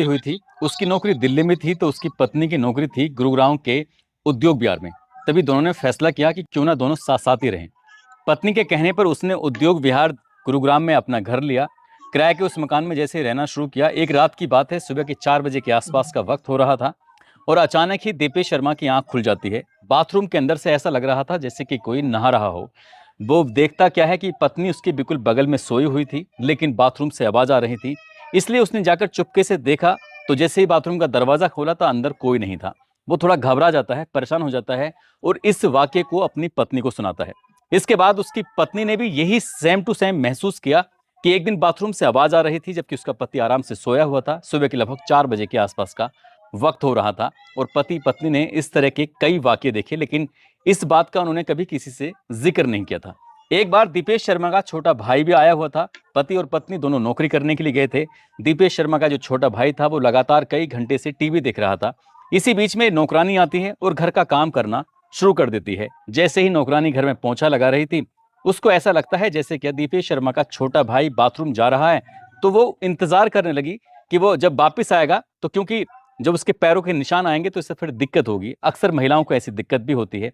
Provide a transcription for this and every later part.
शादी हुई थी, उसकी नौकरी दिल्ली में थी तो उसकी पत्नी की नौकरी थी गुरुग्राम के उद्योग विहार में। तभी दोनों ने फैसला किया कि क्यों ना दोनों साथ साथ ही रहें। पत्नी के कहने पर उसने उद्योग विहार गुरुग्राम में अपना घर लिया। किराए के उस मकान में जैसे ही रहना शुरू किया, एक रात की बात है, सुबह के 4 बजे के आसपास का वक्त हो रहा था और अचानक ही दीपेश शर्मा की आंख खुल जाती है। बाथरूम के अंदर से ऐसा लग रहा था जैसे कि कोई नहा रहा हो। वो देखता क्या है कि पत्नी उसके बिल्कुल बगल में सोई हुई थी, लेकिन बाथरूम से आवाज आ रही थी। इसलिए उसने जाकर चुपके से देखा तो जैसे ही बाथरूम का दरवाजा खोला तो अंदर कोई नहीं था। वो थोड़ा घबरा जाता है, परेशान हो जाता है और इस वाक्य को अपनी पत्नी को सुनाता है। इसके बाद उसकी पत्नी ने भी यही सेम टू सेम महसूस किया कि एक दिन बाथरूम से आवाज आ रही थी जबकि उसका पति आराम से सोया हुआ था। सुबह के लगभग 4 बजे के आसपास का वक्त हो रहा था और पति पत्नी ने इस तरह के कई वाक्य देखे, लेकिन इस बात का उन्होंने कभी किसी से जिक्र नहीं किया था। एक बार दीपेश शर्मा का छोटा भाई भी आया हुआ था। पति और पत्नी दोनों नौकरी करने के लिए गए थे। दीपेश शर्मा का जो छोटा भाई था वो लगातार कई घंटे से टीवी देख रहा था। इसी बीच में नौकरानी आती है और घर का काम करना शुरू कर देती है। जैसे ही नौकरानी घर में पोंछा लगा रही थी, उसको ऐसा लगता है जैसे कि दीपेश शर्मा का छोटा भाई बाथरूम जा रहा है, तो वो इंतजार करने लगी कि वो जब वापिस आएगा, तो क्योंकि जब उसके पैरों के निशान आएंगे तो इससे फिर दिक्कत होगी। अक्सर महिलाओं को ऐसी दिक्कत भी होती है।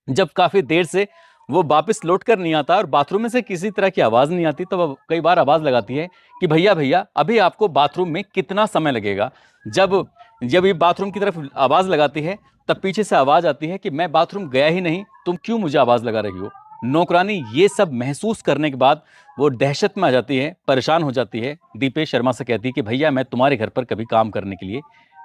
जब काफी देर से वो वापस लौट कर नहीं आता और बाथरूम में से किसी तरह की आवाज नहीं आती, तो वो कई बार आवाज लगाती है कि भैया भैया अभी आपको बाथरूम में कितना समय लगेगा। जब जब ये बाथरूम की तरफ आवाज लगाती है, तब पीछे से आवाज आती है कि मैं बाथरूम गया ही नहीं, तुम क्यों मुझे आवाज लगा रही हो। नौकरानी ये सब महसूस करने के बाद वो दहशत में आ जाती है, परेशान हो जाती है। दीपेश शर्मा से कहती है कि भैया मैं तुम्हारे घर पर कभी काम करने के लिए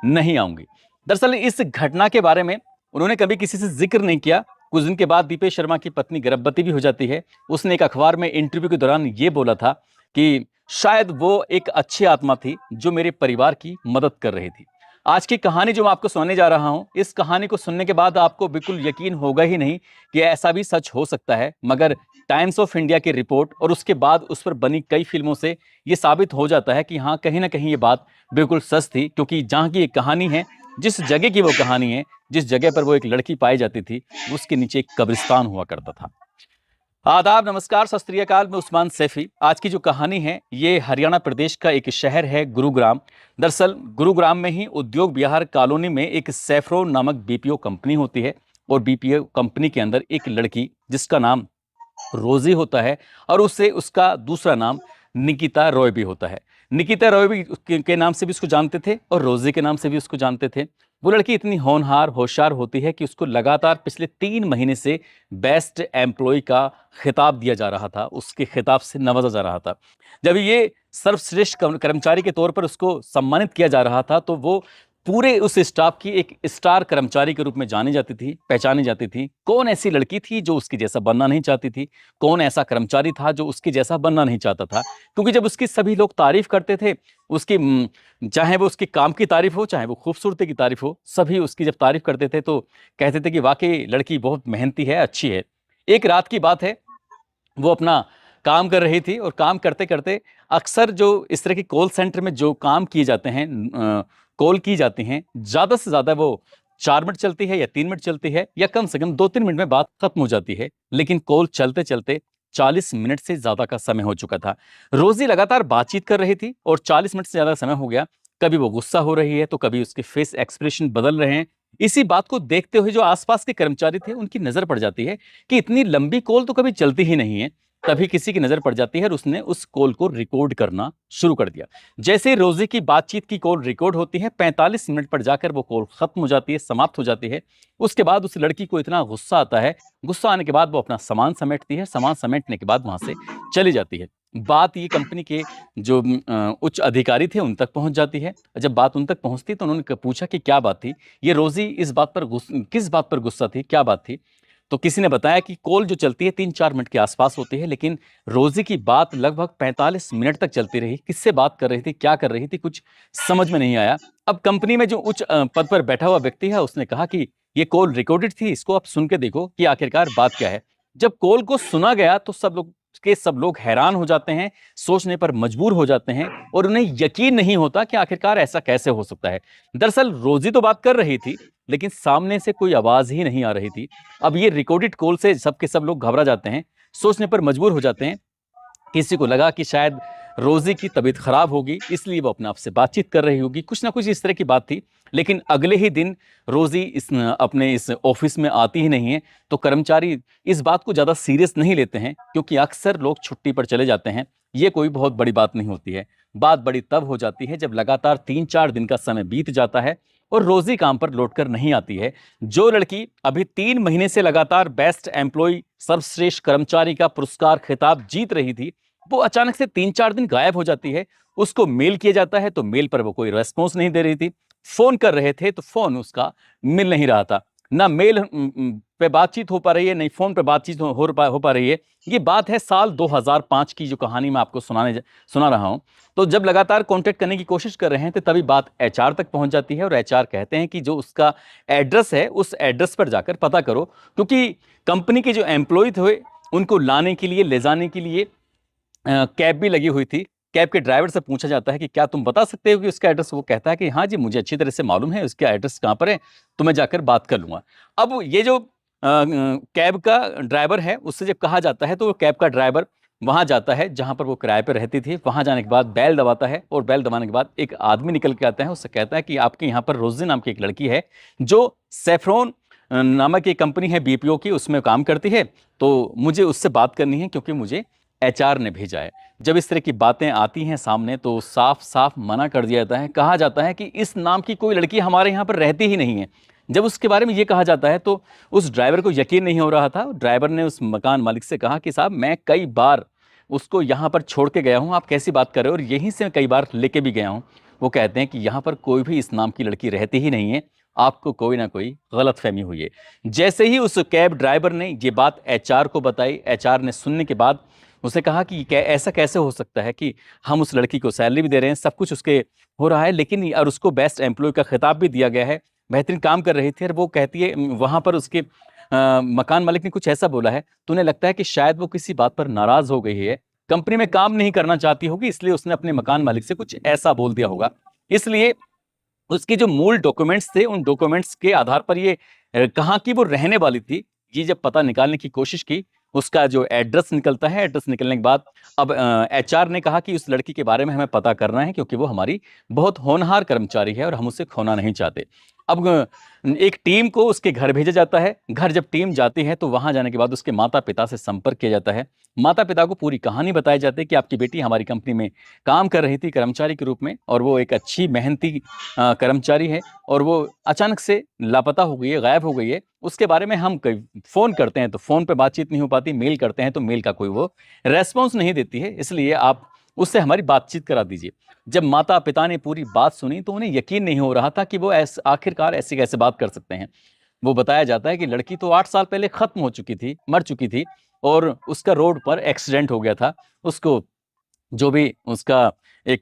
नहीं आऊंगी। दरअसल इस घटना के बारे में उन्होंने कभी किसी से जिक्र नहीं किया। कुछ दिन के बाद दीपेश शर्मा की पत्नी गर्भवती भी हो जाती है। उसने एक अखबार में इंटरव्यू के दौरान ये बोला था कि शायद वो एक अच्छी आत्मा थी जो मेरे परिवार की मदद कर रही थी। आज की कहानी जो मैं आपको सुनाने जा रहा हूं, इस कहानी को सुनने के बाद आपको बिल्कुल यकीन होगा ही नहीं कि ऐसा भी सच हो सकता है, मगर टाइम्स ऑफ इंडिया की रिपोर्ट और उसके बाद उस पर बनी कई फिल्मों से यह साबित हो जाता है कि हाँ, कहीं ना कहीं ये बात बिल्कुल सच थी। क्योंकि जहां की एक कहानी है, जिस जगह की वो कहानी है, जिस जगह पर वो एक लड़की पाई जाती थी, उसके नीचे एक कब्रिस्तान हुआ करता था। आदाब, नमस्कार, सत श्री अकाल। मैं उस्मान सैफी। आज की जो कहानी है ये हरियाणा प्रदेश का एक शहर है गुरुग्राम। दरअसल गुरुग्राम में ही उद्योग विहार कॉलोनी में एक सैफरोन नामक बीपीओ कंपनी होती है और बीपीओ कंपनी के अंदर एक लड़की जिसका नाम रोजी होता है और उससे उसका दूसरा नाम निकिता रॉय भी होता है। निकिता रॉय भी के नाम से भी उसको जानते थे और रोजी के नाम से भी उसको जानते थे। वो लड़की इतनी होनहार होशियार होती है कि उसको लगातार पिछले 3 महीने से बेस्ट एम्प्लॉय का खिताब दिया जा रहा था, उसके खिताब से नवाजा जा रहा था। जब ये सर्वश्रेष्ठ कर्मचारी के तौर पर उसको सम्मानित किया जा रहा था, तो वो पूरे उस स्टाफ की एक स्टार कर्मचारी के रूप में जानी जाती थी, पहचानी जाती थी। कौन ऐसी लड़की थी जो उसकी जैसा बनना नहीं चाहती थी? कौन ऐसा कर्मचारी था जो उसके जैसा बनना नहीं चाहता था? क्योंकि जब उसकी सभी लोग तारीफ करते थे, उसकी चाहे वो उसके काम की तारीफ हो, चाहे वो खूबसूरती की तारीफ हो, सभी उसकी जब तारीफ करते थे तो कहते थे कि वाकई लड़की बहुत मेहनती है, अच्छी है। एक रात की बात है, वो अपना काम कर रही थी और काम करते करते अक्सर जो इस तरह के कॉल सेंटर में जो काम किए जाते हैं, कॉल की जाती हैं, ज़्यादा से ज़्यादा वो 4 मिनट चलती है या 3 मिनट चलती है या कम से कम 2-3 मिनट में बात खत्म हो जाती है। लेकिन कॉल चलते चलते 40 मिनट से ज़्यादा का समय हो चुका था। रोजी लगातार बातचीत कर रही थी और 40 मिनट से ज़्यादा समय हो गया। कभी वो गुस्सा हो रही है तो कभी उसके फेस एक्सप्रेशन बदल रहे हैं। इसी बात को देखते हुए जो आसपास के कर्मचारी थे उनकी नजर पड़ जाती है कि इतनी लंबी कॉल तो कभी चलती ही नहीं है। तभी किसी की नजर पड़ जाती है और उसने उस कॉल को रिकॉर्ड करना शुरू कर दिया। जैसे ही रोजी की बातचीत की कॉल रिकॉर्ड होती है, 45 मिनट पर जाकर वो कॉल खत्म हो जाती है, समाप्त हो जाती है। उसके बाद उस लड़की को इतना गुस्सा आता है, गुस्सा आने के बाद वो अपना सामान समेटती है, सामान समेटने के बाद वहां से चली जाती है। बात ये कंपनी के जो उच्च अधिकारी थे उन तक पहुंच जाती है। जब बात उन तक पहुंचती तो उन्होंने पूछा कि क्या बात थी, ये रोजी इस बात पर किस बात पर गुस्सा थी, क्या बात थी? तो किसी ने बताया कि कॉल जो चलती है 3-4 मिनट के आसपास होती है, लेकिन रोजी की बात लगभग 45 मिनट तक चलती रही। किससे बात कर रही थी, क्या कर रही थी, कुछ समझ में नहीं आया। अब कंपनी में जो उच्च पद पर बैठा हुआ व्यक्ति है उसने कहा कि ये कॉल रिकॉर्डेड थी, इसको आप सुन के देखो कि आखिरकार बात क्या है। जब कॉल को सुना गया तो सब लोग हैरान हो जाते हैं, सोचने पर मजबूर हो जाते हैं और उन्हें यकीन नहीं होता कि आखिरकार ऐसा कैसे हो सकता है। दरअसल रोजी तो बात कर रही थी लेकिन सामने से कोई आवाज ही नहीं आ रही थी। अब ये रिकॉर्डेड कॉल से सब के सब लोग घबरा जाते हैं, सोचने पर मजबूर हो जाते हैं। किसी को लगा कि शायद रोजी की तबीयत खराब होगी, इसलिए वो अपने आप से बातचीत कर रही होगी, कुछ ना कुछ इस तरह की बात थी। लेकिन अगले ही दिन रोजी अपने इस ऑफिस में आती ही नहीं है। तो कर्मचारी इस बात को ज़्यादा सीरियस नहीं लेते हैं, क्योंकि अक्सर लोग छुट्टी पर चले जाते हैं। ये कोई बहुत बड़ी बात नहीं होती है। बात बड़ी तब हो जाती है जब लगातार 3-4 दिन का समय बीत जाता है और रोजी काम पर लौटकर नहीं आती है। जो लड़की अभी 3 महीने से लगातार बेस्ट एम्प्लॉय, सर्वश्रेष्ठ कर्मचारी का पुरस्कार खिताब जीत रही थी, वो अचानक से 3-4 दिन गायब हो जाती है। उसको मेल किया जाता है तो मेल पर वो कोई रेस्पॉन्स नहीं दे रही थी। फोन कर रहे थे तो फोन उसका मिल नहीं रहा था। ना मेल पे बातचीत हो पा रही है, नहीं फोन पे बातचीत हो पा रही है। ये बात है साल 2005 की, जो कहानी मैं आपको सुना रहा हूं। तो जब लगातार कांटेक्ट करने की कोशिश कर रहे हैं तो तभी बात एचआर तक पहुंच जाती है और एचआर कहते हैं कि जो उसका एड्रेस है उस एड्रेस पर जाकर पता करो, क्योंकि कंपनी के जो एम्प्लॉय थे उनको लाने के लिए, ले जाने के लिए कैब भी लगी हुई थी। कैब के ड्राइवर से पूछा जाता है कि क्या तुम बता सकते हो कि उसका एड्रेस? वो कहता है कि हाँ जी, मुझे अच्छी तरह से मालूम है उसका एड्रेस कहाँ पर है, तो मैं जाकर बात कर लूंगा। अब ये जो कैब का ड्राइवर है, उससे जब कहा जाता है तो वो कैब का ड्राइवर वहां जाता है जहां पर वो किराए पर रहती थी। वहां जाने के बाद बेल दबाता है और बेल दबाने के बाद एक आदमी निकल के आता है। उससे कहता है कि आपके यहाँ पर रोजी नाम की एक लड़की है जो सेफ्रॉन नामक एक कंपनी है बीपीओ की, उसमें काम करती है, तो मुझे उससे बात करनी है क्योंकि मुझे एचआर ने भेजा है। जब इस तरह की बातें आती हैं सामने तो साफ साफ मना कर दिया जाता है। कहा जाता है कि इस नाम की कोई लड़की हमारे यहाँ पर रहती ही नहीं है। जब उसके बारे में ये कहा जाता है तो उस ड्राइवर को यकीन नहीं हो रहा था। ड्राइवर ने उस मकान मालिक से कहा कि साहब, मैं कई बार उसको यहाँ पर छोड़ के गया हूँ, आप कैसी बात कर रहे हो, और यहीं से कई बार लेके भी गया हूँ। वो कहते हैं कि यहाँ पर कोई भी इस नाम की लड़की रहती ही नहीं है, आपको कोई ना कोई गलतफहमी हुई है। जैसे ही उस कैब ड्राइवर ने ये बात एचआर को बताई, एचआर ने सुनने के बाद उसने कहा कि ऐसा कैसे हो सकता है कि हम उस लड़की को सैलरी भी दे रहे हैं, सब कुछ उसके हो रहा है, लेकिन और उसको बेस्ट एम्प्लॉय का खिताब भी दिया गया है, बेहतरीन काम कर रही थी, और वो कहती है वहां पर उसके मकान मालिक ने कुछ ऐसा बोला है, तो उन्हें लगता है कि शायद वो किसी बात पर नाराज हो गई है, कंपनी में काम नहीं करना चाहती होगी, इसलिए उसने अपने मकान मालिक से कुछ ऐसा बोल दिया होगा। इसलिए उसके जो मूल डॉक्यूमेंट्स थे, उन डॉक्यूमेंट्स के आधार पर ये कहाँ की वो रहने वाली थी, ये जब पता निकालने की कोशिश की, उसका जो एड्रेस निकलता है, एड्रेस निकलने के बाद अब एचआर ने कहा कि उस लड़की के बारे में हमें पता करना है, क्योंकि वो हमारी बहुत होनहार कर्मचारी है और हम उसे खोना नहीं चाहते। अब एक टीम को उसके घर भेजा जाता है। घर जब टीम जाती है तो वहां जाने के बाद उसके माता पिता से संपर्क किया जाता है। माता पिता को पूरी कहानी बताई जाती है कि आपकी बेटी हमारी कंपनी में काम कर रही थी कर्मचारी के रूप में, और वो एक अच्छी मेहनती कर्मचारी है, और वो अचानक से लापता हो गई है, गायब हो गई है। उसके बारे में हम फोन करते हैं तो फोन पे बातचीत नहीं हो पाती, मेल करते हैं तो मेल का कोई वो रेस्पॉन्स नहीं देती है, इसलिए आप उससे हमारी बातचीत करा दीजिए। जब माता पिता ने पूरी बात सुनी तो उन्हें यकीन नहीं हो रहा था कि वो आखिरकार ऐसी कैसे बात कर सकते हैं। वो बताया जाता है कि लड़की तो 8 साल पहले खत्म हो चुकी थी, मर चुकी थी, और उसका रोड पर एक्सीडेंट हो गया था। उसको जो भी उसका एक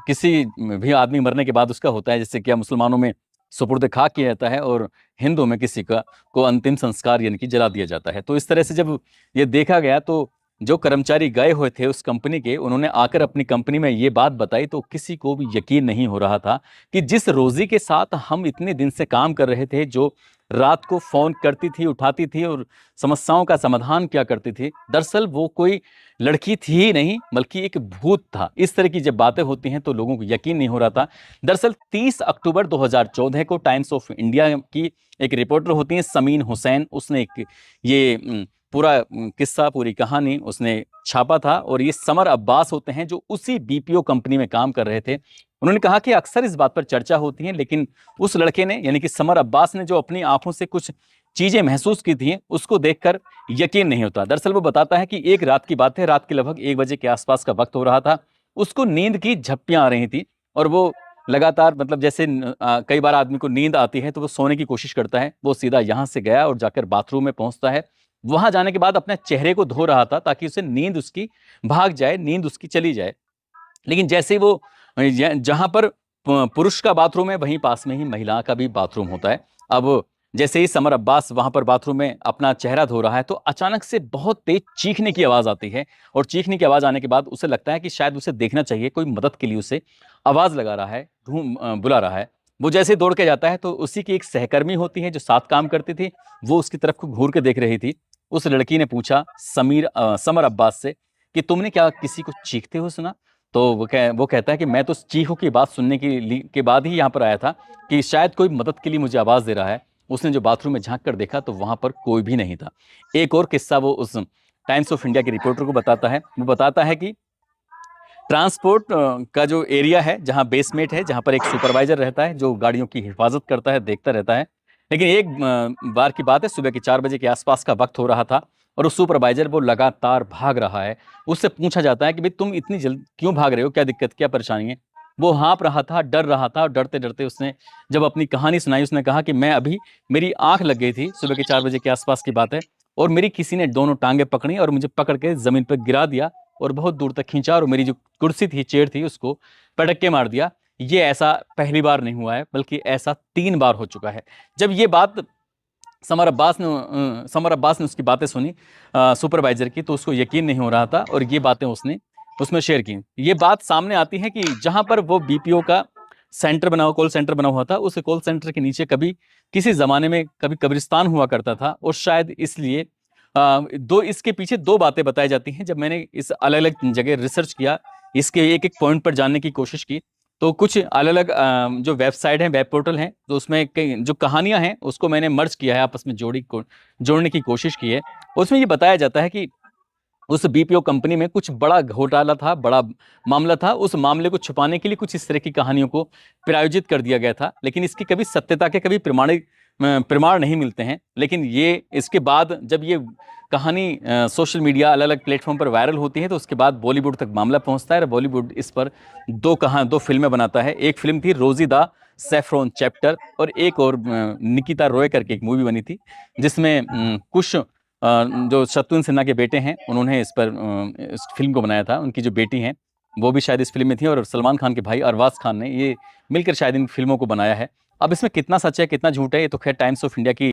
किसी भी आदमी मरने के बाद उसका होता है, जैसे क्या मुसलमानों में सुपुर्द खाक किया जाता है और हिंदू में किसी का को अंतिम संस्कार यानी कि जला दिया जाता है। तो इस तरह से जब ये देखा गया तो जो कर्मचारी गए हुए थे उस कंपनी के, उन्होंने आकर अपनी कंपनी में ये बात बताई तो किसी को भी यकीन नहीं हो रहा था कि जिस रोजी के साथ हम इतने दिन से काम कर रहे थे, जो रात को फोन करती थी, उठाती थी और समस्याओं का समाधान किया करती थी, दरअसल वो कोई लड़की थी ही नहीं बल्कि एक भूत था। इस तरह की जब बातें होती हैं तो लोगों को यकीन नहीं हो रहा था। दरअसल 30 अक्टूबर 2014 को टाइम्स ऑफ इंडिया की एक रिपोर्टर होती है समीन हुसैन, उसने एक ये पूरा किस्सा, पूरी कहानी उसने छापा था, और ये समर अब्बास होते हैं जो उसी बीपीओ कंपनी में काम कर रहे थे। उन्होंने कहा कि अक्सर इस बात पर चर्चा होती है, लेकिन उस लड़के ने यानी कि समर अब्बास ने जो अपनी आंखों से कुछ चीजें महसूस की थी उसको देखकर यकीन नहीं होता। दरअसल वो बताता है कि एक रात की बात है, रात के लगभग 1 बजे के आसपास का वक्त हो रहा था। उसको नींद की झप्पियां आ रही थी और वो लगातार, मतलब जैसे कई बार आदमी को नींद आती है तो वो सोने की कोशिश करता है, वो सीधा यहां से गया और जाकर बाथरूम में पहुंचता है। वहां जाने के बाद अपने चेहरे को धो रहा था ताकि उसे नींद उसकी भाग जाए, नींद उसकी चली जाए। लेकिन जैसे ही वो जहां पर पुरुष का बाथरूम है वहीं पास में ही महिला का भी बाथरूम होता है। अब जैसे ही समर अब्बास वहां पर बाथरूम में अपना चेहरा धो रहा है तो अचानक से बहुत तेज चीखने की आवाज आती है, और चीखने की आवाज आने के बाद उसे लगता है कि शायद उसे देखना चाहिए, कोई मदद के लिए उसे आवाज लगा रहा है, बुला रहा है। वो जैसे दौड़ के जाता है तो उसी की एक सहकर्मी होती है जो साथ काम करती थी, वो उसकी तरफ को घूर के देख रही थी। उस लड़की ने पूछा समर अब्बास से कि तुमने क्या किसी को चीखते हुए सुना? तो वो कहता है कि मैं तो चीखों की बात सुनने के बाद ही यहाँ पर आया था कि शायद कोई मदद के लिए मुझे आवाज़ दे रहा है। उसने जो बाथरूम में झांक कर देखा तो वहाँ पर कोई भी नहीं था। एक और किस्सा वो उस टाइम्स ऑफ इंडिया के रिपोर्टर को बताता है। वो बताता है कि ट्रांसपोर्ट का जो एरिया है, जहां बेसमेंट है, जहां पर एक सुपरवाइजर रहता है जो गाड़ियों की हिफाजत करता है, देखता रहता है। लेकिन एक बार की बात है, सुबह के 4 बजे के आसपास का वक्त हो रहा था और उस सुपरवाइजर वो लगातार भाग रहा है। उससे पूछा जाता है कि भाई तुम इतनी जल्द क्यों भाग रहे हो, क्या दिक्कत, क्या परेशानी है? वो हाँप रहा था, डर रहा था, और डरते डरते उसने जब अपनी कहानी सुनाई, उसने कहा कि मैं अभी, मेरी आंख लग गई थी, सुबह के 4 बजे के आसपास की बात है, और मेरी किसी ने दोनों टांगे पकड़ी और मुझे पकड़ के जमीन पर गिरा दिया और बहुत दूर तक खींचा और मेरी जो कुर्सी थी, चेयर थी, उसको पटक के मार दिया। ये ऐसा पहली बार नहीं हुआ है, बल्कि ऐसा 3 बार हो चुका है। जब ये बात समर अब्बास ने उसकी बातें सुनी सुपरवाइजर की, तो उसको यकीन नहीं हो रहा था और ये बातें उसने उसमें शेयर की। ये बात सामने आती है कि जहां पर वो बीपीओ का सेंटर बना हुआ, कॉल सेंटर बना हुआ था, उस कॉल सेंटर के नीचे कभी किसी जमाने में कभी कब्रिस्तान हुआ करता था, और शायद इसलिए इसके पीछे दो बातें बताई जाती हैं। जब मैंने इस अलग अलग जगह रिसर्च किया, इसके एक एक पॉइंट पर जानने की कोशिश की, तो कुछ अलग अलग जो वेबसाइट हैं, वेब पोर्टल हैं, तो उसमें कई जो कहानियां हैं उसको मैंने मर्ज किया है, आपस में जोड़ने की कोशिश की है। उसमें ये बताया जाता है कि उस बीपीओ कंपनी में कुछ बड़ा घोटाला था, बड़ा मामला था। उस मामले को छुपाने के लिए कुछ इस तरह की कहानियों को प्रायोजित कर दिया गया था, लेकिन इसकी कभी सत्यता के कभी प्रमाण नहीं मिलते हैं। लेकिन ये इसके बाद जब ये कहानी सोशल मीडिया अलग अलग प्लेटफॉर्म पर वायरल होती है, तो उसके बाद बॉलीवुड तक मामला पहुंचता है और बॉलीवुड इस पर दो फिल्में बनाता है। एक फिल्म थी रोजी द सैफरॉन चैप्टर, और एक और निकिता रॉय करके एक मूवी बनी थी, जिसमें कुछ जो शत्रुघ्न सिन्हा के बेटे हैं, उन्होंने इस फिल्म को बनाया था। उनकी जो बेटी हैं वो भी शायद इस फिल्म में थी, और सलमान खान के भाई अरबाज खान ने ये मिलकर शायद इन फिल्मों को बनाया है। अब इसमें कितना सच है कितना झूठ है, ये तो खैर टाइम्स ऑफ इंडिया की